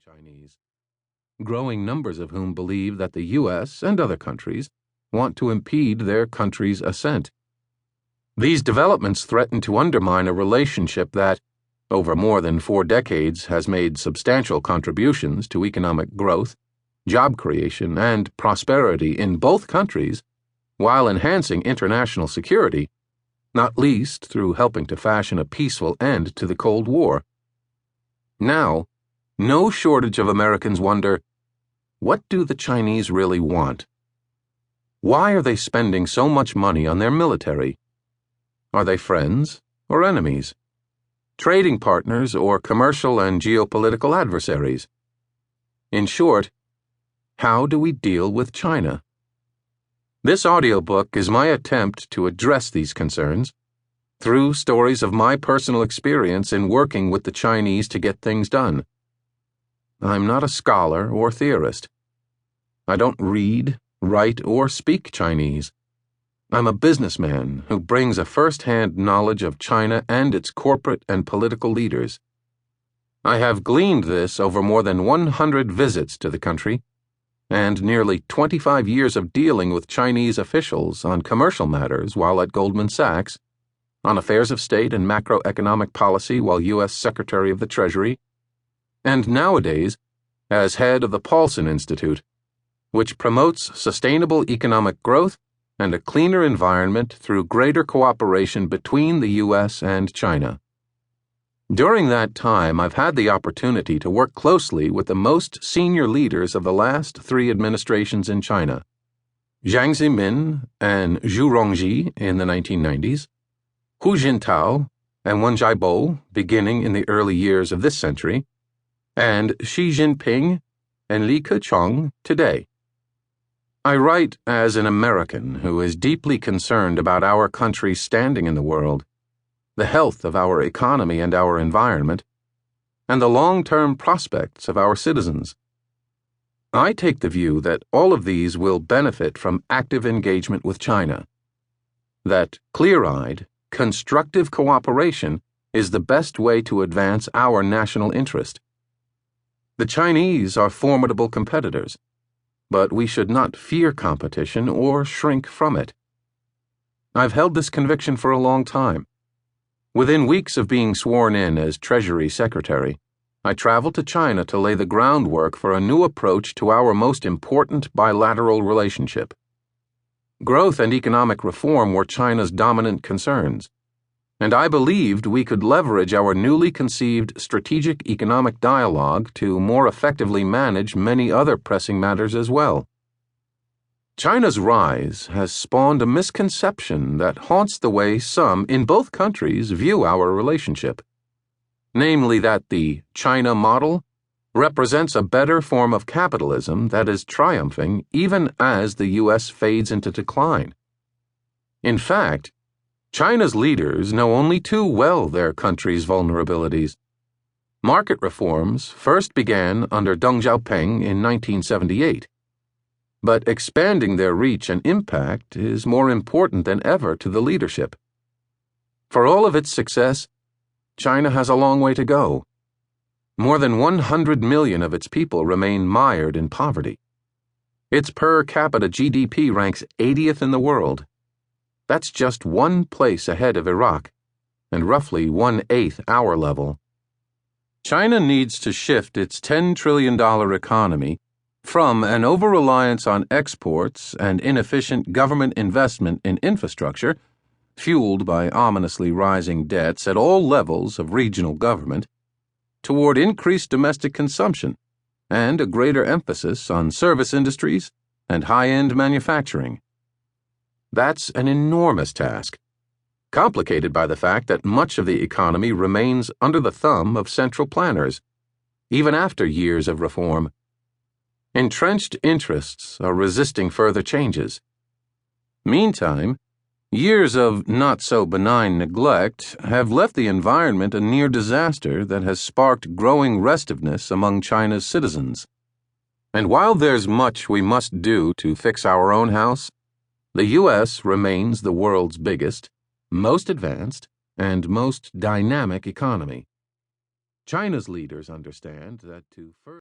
Chinese, growing numbers of whom believe that the U.S. and other countries want to impede their country's ascent. These developments threaten to undermine a relationship that, over more than 4 decades, has made substantial contributions to economic growth, job creation, and prosperity in both countries, while enhancing international security, not least through helping to fashion a peaceful end to the Cold War. Now, no shortage of Americans wonder, what do the Chinese really want? Why are they spending so much money on their military? Are they friends or enemies? Trading partners or commercial and geopolitical adversaries? In short, how do we deal with China? This audiobook is my attempt to address these concerns through stories of my personal experience in working with the Chinese to get things done. I'm not a scholar or theorist. I don't read, write, or speak Chinese. I'm a businessman who brings a first-hand knowledge of China and its corporate and political leaders. I have gleaned this over more than 100 visits to the country and nearly 25 years of dealing with Chinese officials on commercial matters while at Goldman Sachs, on affairs of state and macroeconomic policy while U.S. Secretary of the Treasury, and nowadays as head of the Paulson Institute, which promotes sustainable economic growth and a cleaner environment through greater cooperation between the U.S. and China. During that time, I've had the opportunity to work closely with the most senior leaders of the last 3 administrations in China: Jiang Zemin and Zhu Rongji in the 1990s, Hu Jintao and Wen Jiabo beginning in the early years of this century, and Xi Jinping and Li Keqiang today. I write as an American who is deeply concerned about our country's standing in the world, the health of our economy and our environment, and the long-term prospects of our citizens. I take the view that all of these will benefit from active engagement with China, that clear-eyed, constructive cooperation is the best way to advance our national interest. The Chinese are formidable competitors, but we should not fear competition or shrink from it. I've held this conviction for a long time. Within weeks of being sworn in as Treasury Secretary, I traveled to China to lay the groundwork for a new approach to our most important bilateral relationship. Growth and economic reform were China's dominant concerns, and I believed we could leverage our newly conceived strategic economic dialogue to more effectively manage many other pressing matters as well. China's rise has spawned a misconception that haunts the way some in both countries view our relationship, namely that the China model represents a better form of capitalism that is triumphing even as the U.S. fades into decline. In fact, China's leaders know only too well their country's vulnerabilities. Market reforms first began under Deng Xiaoping in 1978, but expanding their reach and impact is more important than ever to the leadership. For all of its success, China has a long way to go. More than 100 million of its people remain mired in poverty. Its per capita GDP ranks 80th in the world. That's just 1 place ahead of Iraq, and roughly 1/8 our level. China needs to shift its $10 trillion economy from an over-reliance on exports and inefficient government investment in infrastructure, fueled by ominously rising debts at all levels of regional government, toward increased domestic consumption and a greater emphasis on service industries and high-end manufacturing. That's an enormous task, complicated by the fact that much of the economy remains under the thumb of central planners, even after years of reform. Entrenched interests are resisting further changes. Meantime, years of not-so-benign neglect have left the environment a near disaster that has sparked growing restiveness among China's citizens. And while there's much we must do to fix our own house, the U.S. remains the world's biggest, most advanced, and most dynamic economy. China's leaders understand that to further